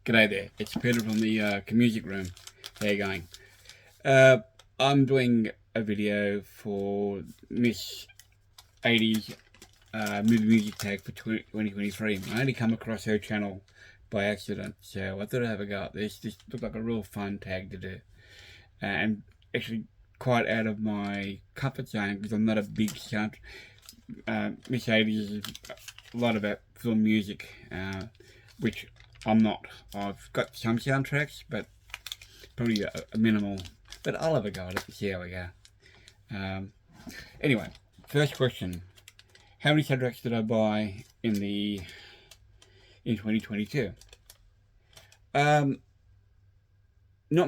G'day there, it's Peter from the Music Room. How you going? I'm doing a video for Miss 80's movie music tag for 2023. I only come across her channel by accident, so I thought I'd have a go at this. This looked like a real fun tag to do. And actually quite out of my comfort zone because I'm not a big sound. Miss 80's is a lot about film music, which I'm not. I've got some soundtracks, but probably a minimal. But I'll have a go at it and see how we go. Anyway, first question: how many soundtracks did I buy in 2022? Not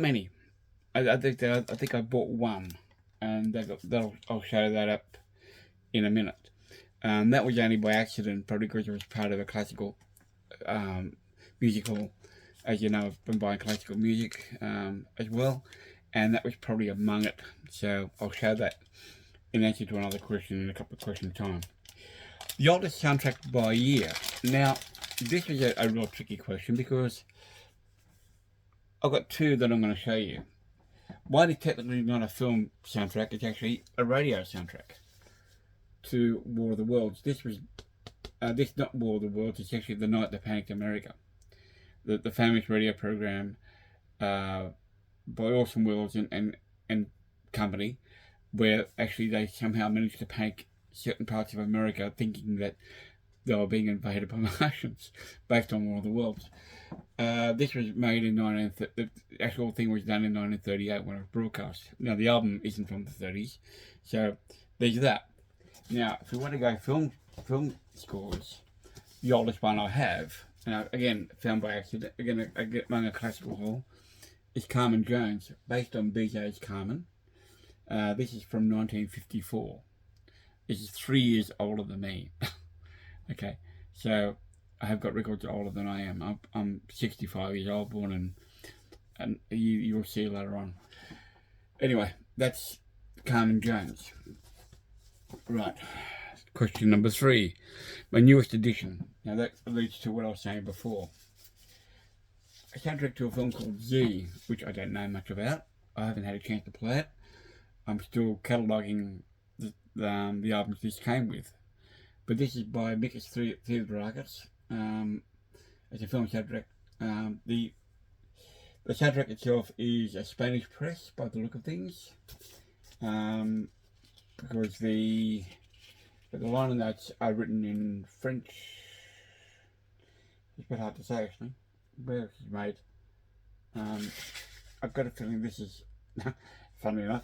many. I think I bought one, and I'll show that up in a minute. That was only by accident, probably because it was part of a classical musical. As you know, I've been buying classical music as well, and that was probably among it. So I'll show that in answer to another question in a couple of question time. The oldest soundtrack by year. Now, this is a real tricky question because I've got two that I'm going to show you. One is technically not a film soundtrack, it's actually a radio soundtrack to War of the Worlds. This was not War of the Worlds, it's actually The Night That Panicked America. The famous radio program by Orson Welles and company, where actually they somehow managed to panic certain parts of America thinking that they were being invaded by Martians based on War of the Worlds. This was made in the actual thing was done in 1938 when it was broadcast. Now the album isn't from the 30s, so there's that. Now if we want to go film scores, the oldest one I have, again found by accident, again among a classical hall, is Carmen Jones, based on BJ's Carmen. This is from 1954. This is 3 years older than me. Okay, so I have got records older than I am. I'm 65 years old, born and you'll see later on. Anyway, that's Carmen Jones. Right, question number 3. My newest edition. Now that leads to what I was saying before. A soundtrack to a film called Z, which I don't know much about. I haven't had a chance to play it. I'm still cataloguing the albums this came with. But this is by Mikis Theodorakis. It's a film soundtrack. The soundtrack itself is a Spanish press by the look of things. Because the liner notes are written in French. It's a bit hard to say actually. Where it was made. I've got a feeling this is, funnily enough,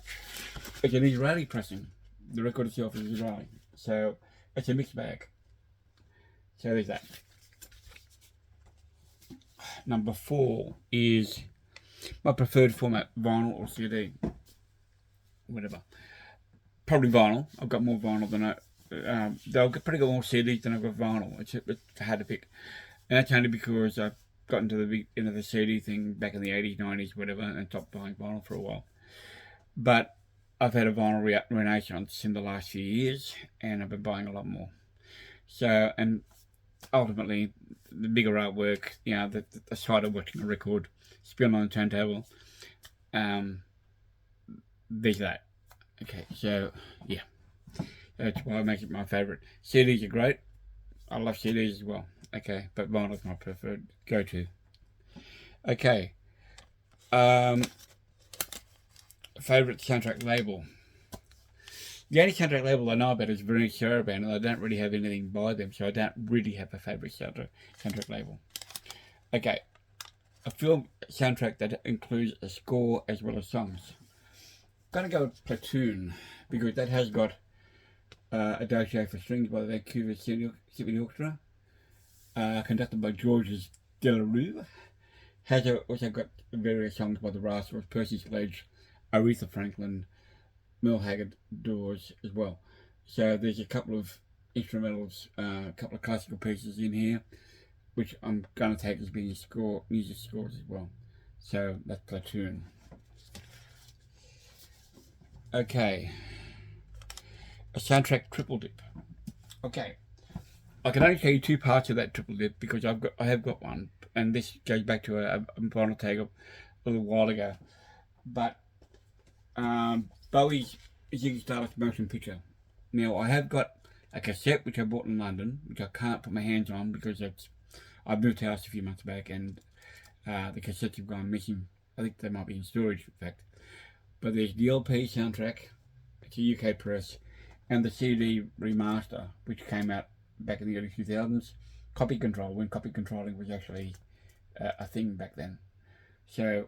it's an Israeli pressing. The record itself is Israeli. So it's a mixed bag. So there's that. Number 4 is my preferred format, vinyl or CD. Whatever. Probably vinyl. I've got more vinyl than I've probably got more CDs than I've got vinyl. It's hard to pick. And that's only because I've got into the CD thing back in the 80s, 90s, whatever, and stopped buying vinyl for a while. But I've had a vinyl renaissance in the last few years, and I've been buying a lot more. So, and ultimately, the bigger artwork, the sight of watching a record spin on the turntable, there's that. Okay, so, yeah. That's why I make it my favourite. CDs are great. I love CDs as well. Okay, but vinyl's my preferred go-to. Okay. Favourite soundtrack label. The only soundtrack label I know about is Veronique Sarabande, and I don't really have anything by them, so I don't really have a favourite soundtrack label. Okay, a film soundtrack that includes a score as well as songs. I'm going to go with Platoon, because that has got a Dossier for Strings by the Vancouver Symphony Orchestra, conducted by Georges Delarue. Has also got various songs by the Rascals, Percy Sledge, Aretha Franklin, Merle Haggard, Doors as well. So there's a couple of instrumentals, a couple of classical pieces in here, which I'm going to take as being music scores as well. So that's Platoon. Okay, a soundtrack triple dip. Okay, I can only show you 2 parts of that triple dip because I have got one. and this goes back to a final tag a little while ago. But Bowie's Ziggy Stardust motion picture. Now I have got a cassette which I bought in London, which I can't put my hands on because I moved house a few months back and the cassettes have gone missing. I think they might be in storage, in fact. But there's the LP soundtrack, it's a UK press, and the CD remaster, which came out back in the early 2000s. Copy control, when copy controlling was actually a thing back then. So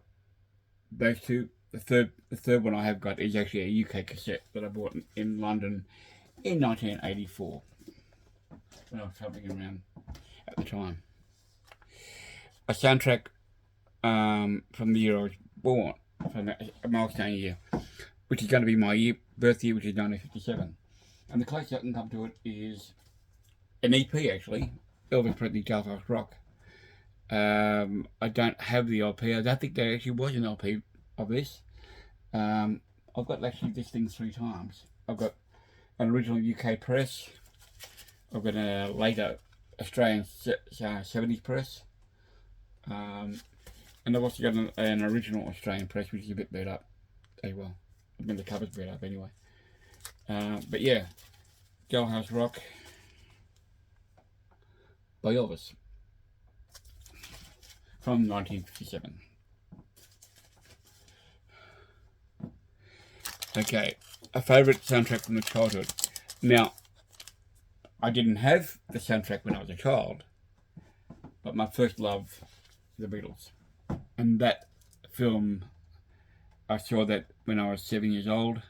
those two. The third one I have got is actually a UK cassette that I bought in London in 1984 when I was travelling around at the time. A soundtrack from the year I was born, from a milestone year, which is going to be my birth year, which is 1957. And the closest I can come to it is an EP, actually, Elvis Presley Jailhouse Rock. I don't have the LP. I don't think there actually was an LP of this. I've got actually this thing 3 times. I've got an original UK press. I've got a later Australian 70s press. And I've also got an original Australian press, which is a bit beat up as well. I mean, the cover's beat up anyway. But yeah, Jailhouse Rock by Elvis from 1957. Okay, a favourite soundtrack from the childhood. Now, I didn't have the soundtrack when I was a child, but my first love, the Beatles. And that film, I saw that when I was 7 years old.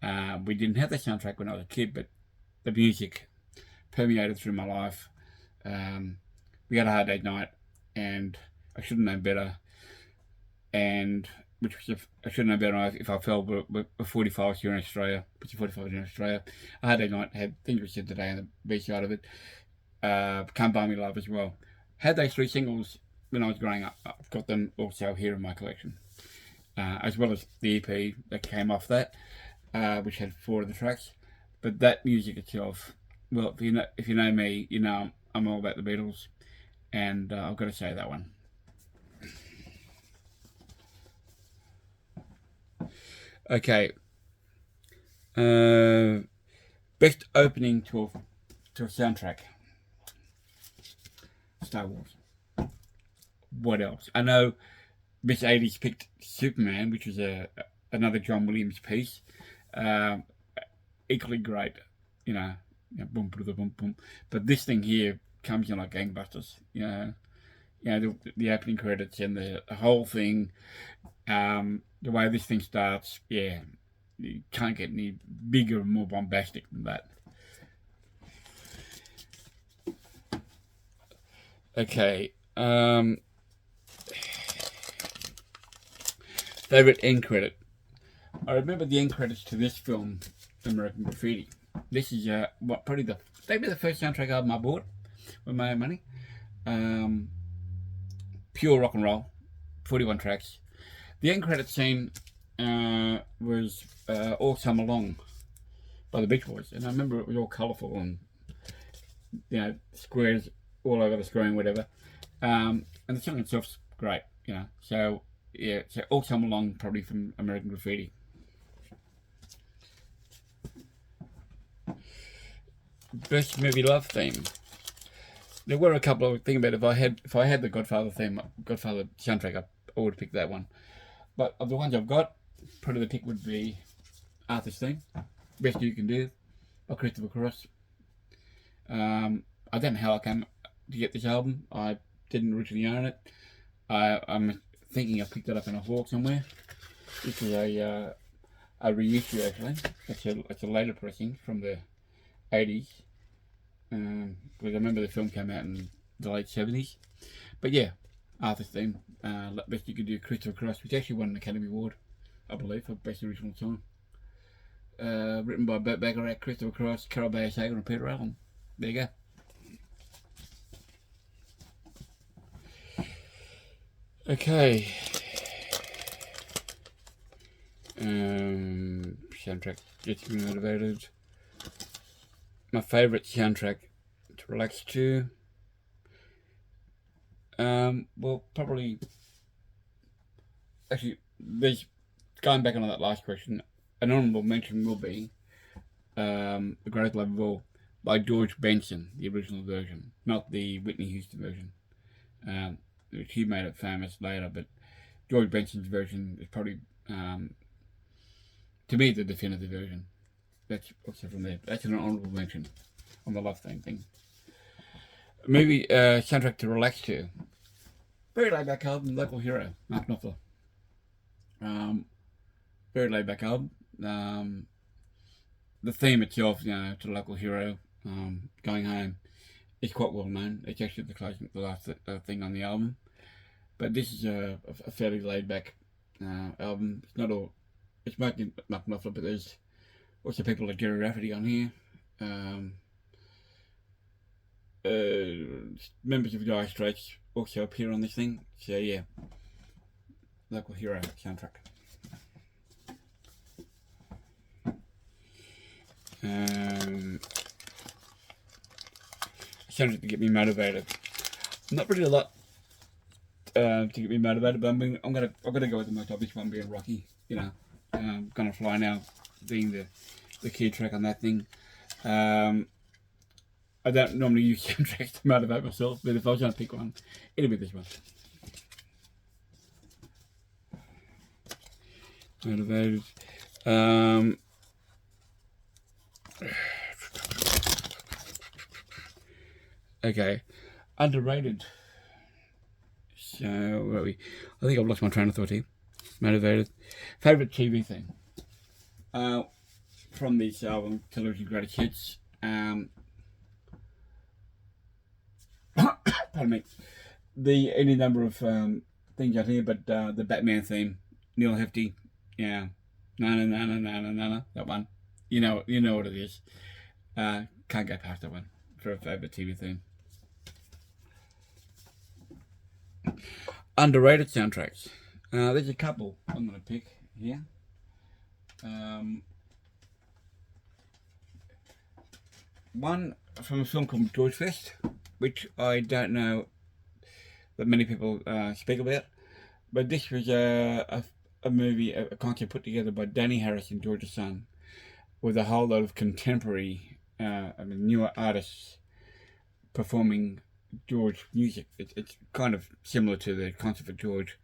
We didn't have the soundtrack when I was a kid, but the music permeated through my life. We had a hard day's night, and I should have known better. And which was I should have known better if I fell with 45 here in Australia, which is 45 in Australia. A hard day's night had Things We Said Today on the B side of it. Can't Buy Me Love as well. Had those 3 singles when I was growing up. I've got them also here in my collection, as well as the EP that came off that, which had 4 of the tracks. But that music itself, well, if you know me, you know I'm all about the Beatles, and I've got to say that one. Okay. Best opening to a soundtrack. Star Wars. What else? I know Miss 80's picked Superman, which was another John Williams piece. Equally great, boom, boom, boom, boom. But this thing here comes in like gangbusters. The opening credits and the whole thing. The way this thing starts, yeah, you can't get any bigger and more bombastic than that. Okay. Favorite end credit. I remember the end credits to this film, American Graffiti. This is probably maybe the first soundtrack album I bought with my own money. Pure rock and roll, 41 tracks. The end credit scene was All Summer Long by the Beach Boys, and I remember it was all colourful and squares all over the screen, whatever. And the song itself's great, So yeah, so All Summer Long probably from American Graffiti. Best movie love theme. There were a couple of things about if I had the Godfather soundtrack, I would pick that one. But of the ones I've got, probably the pick would be Arthur's Theme, Best You Can Do, by Christopher Cross. I don't know how I came to get this album. I didn't originally own it. I'm thinking I picked it up in a hawk somewhere. This is a reissue actually. It's a later pressing from the 80's. Because I remember the film came out in the late 70s. But yeah, Arthur's Theme, Best You Could Do, Christopher Cross, which actually won an Academy Award, I believe, for Best Original Song. Written by Burt Bacharach, Christopher Cross, Carol Bayer Sager, and Peter Allen. There you go. Okay. Soundtrack gets me motivated. My favourite soundtrack to relax to. Well, probably, actually, there's, going back on that last question, an honourable mention will be The Greatest Love of All by George Benson, the original version, not the Whitney Houston version. Which he made it famous later, but George Benson's version is probably, to me, the definitive version. That's also from there. That's an honourable mention on the love thing. Movie soundtrack to relax to. Very laid back album, Local Hero, Mark Knopfler. Very laid back album. The theme itself, to Local Hero, going home, is quite well known. It's actually the last thing on the album. But this is a fairly laid back album. It's not all. It's mostly Mark Knopfler, but there's also people like Jerry Rafferty on here. Members of Dire Straits also appear on this thing. So yeah, Local Hero soundtrack. Soundtrack to get me motivated. Not really a lot to get me motivated, but I'm gonna go with the most obvious one, being Rocky. Gonna Fly Now being the key track on that thing. I don't normally use soundtracks to motivate myself, but if I was going to pick one, it'd be this one. Motivated. Okay. Underrated. So, where are we? I think I've lost my train of thought here. Motivated. Favourite TV thing? From this album, Television Greatest Hits. Pardon me. Any number of things out here, but the Batman theme, Neil Hefti, yeah, na, that one. You know what it is. Can't go past that one for a favourite TV theme. Underrated soundtracks. There's a couple I'm going to pick here. One from a film called George Fest, which I don't know that many people speak about, but this was a movie, a concert put together by Danny Harrison, George's son, with a whole lot of contemporary, newer artists performing George music. It's kind of similar to the Concert for George.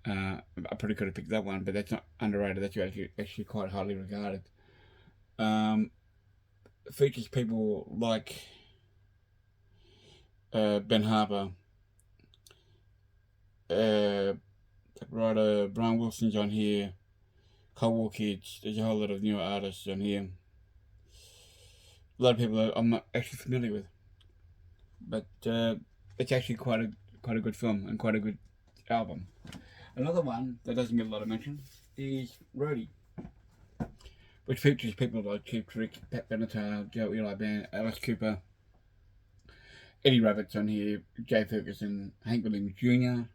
I probably could have picked that one, but that's not underrated. That's actually quite highly regarded. Features people like Ben Harper, writer Brian Wilson's on here, Cold War Kids. There's a whole lot of newer artists on here. A lot of people I'm not actually familiar with, but it's actually quite a good film and quite a good album. Another one that doesn't get a lot of mention is Roadie, which features people like Cheap Trick, Pat Benatar, Joe Eli Band, Alice Cooper, Eddie Rabbit's on here, Jay Ferguson, Hank Williams Jr.,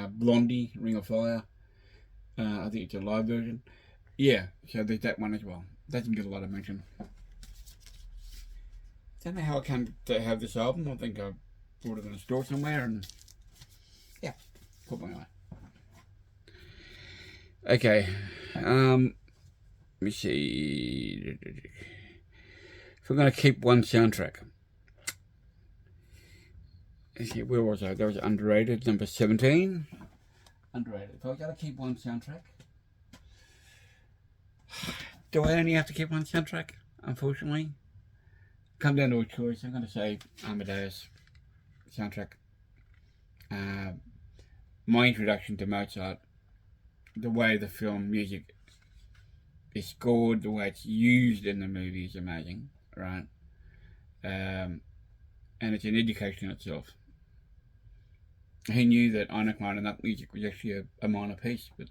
Blondie, Ring of Fire. I think it's a live version. Yeah, so there's that one as well. Doesn't get a lot of mention. Don't know how I came to have this album. I think I bought it in a store somewhere and yeah, put my eye. Okay, let me see. If we're going to keep one soundtrack, where was I? That was underrated, number 17. Underrated. If I've got to keep one soundtrack, do I only have to keep one soundtrack? Unfortunately, come down to a choice. I'm going to say Amadeus soundtrack. My introduction to Mozart, the way the film music is scored, the way it's used in the movie is amazing, right? And it's an education itself. He knew that Eine kleine Nachtmusik was actually a minor piece, but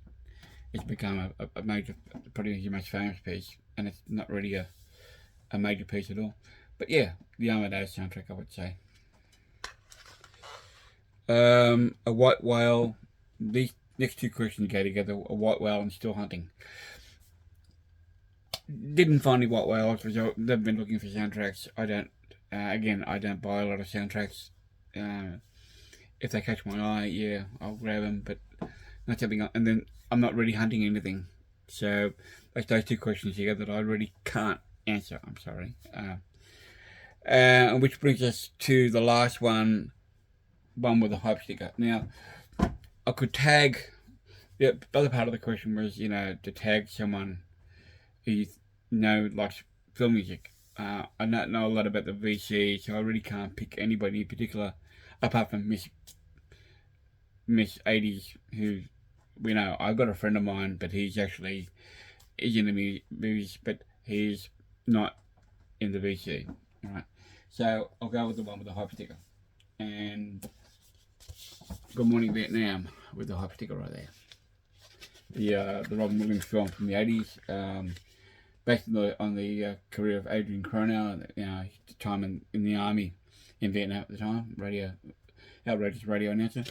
it's become a major, probably his most famous piece, and it's not really a major piece at all. But yeah, the Amadeus soundtrack, I would say. A white whale. These next two questions go together: a white whale and Still Hunting. Didn't find any white whales. They've been looking for soundtracks. I don't. I don't buy a lot of soundtracks. if they catch my eye, yeah, I'll grab them, but not something. And then I'm not really hunting anything. So that's those two questions here that I really can't answer. I'm sorry. Which brings us to the last one with a hype sticker. Now, I could tag. The other part of the question was, to tag someone who likes film music. I don't know a lot about the VC, so I really can't pick anybody in particular, apart from Miss 80's, who I've got a friend of mine, but he's in the movies, but he's not in the VC. Right. So I'll go with the one with the hype sticker. And Good Morning Vietnam with the hype sticker right there. The Robin Williams film from the 80's, based on the career of Adrian Cronauer, time in the army in Vietnam at the time, outrageous radio announcer,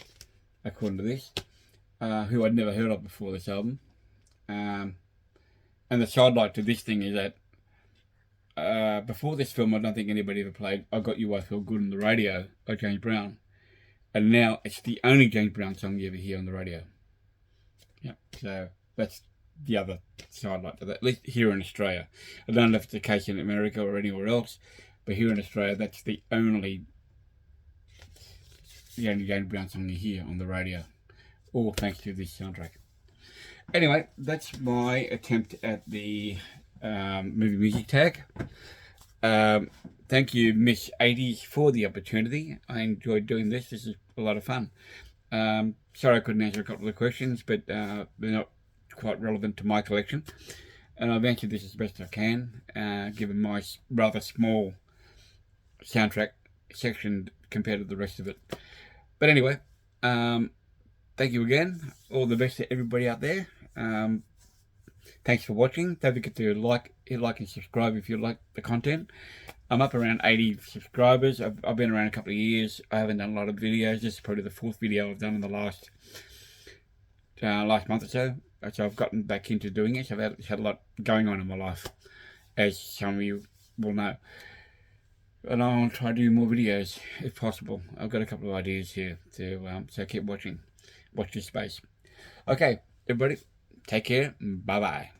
according to this, who I'd never heard of before this album. And the sidelight to this thing is that before this film, I don't think anybody ever played "I Got You, I Feel Good" on the radio by James Brown, and now it's the only James Brown song you ever hear on the radio. Yeah, so that's the other sidelight to that, at least here in Australia. I don't know if it's the case in America or anywhere else, but here in Australia, that's the only James Brown song you hear on the radio, all thanks to this soundtrack. Anyway, that's my attempt at the movie music tag. Thank you, Miss 80's, for the opportunity. I enjoyed doing this. This is a lot of fun. Sorry I couldn't answer a couple of questions, but they're not quite relevant to my collection. And I've answered this as best I can, given my rather small soundtrack section compared to the rest of it. But anyway, thank you again. All the best to everybody out there. Thanks for watching. Don't forget to hit like and subscribe if you like the content. I'm up around 80 subscribers. I've been around a couple of years. I haven't done a lot of videos. This is probably the 4th video I've done in the last month or so. So I've gotten back into doing it. So I've had a lot going on in my life, as some of you will know. And I want to try to do more videos if possible. I've got a couple of ideas here so keep watching. Watch this space. Okay, everybody, take care. Bye-bye.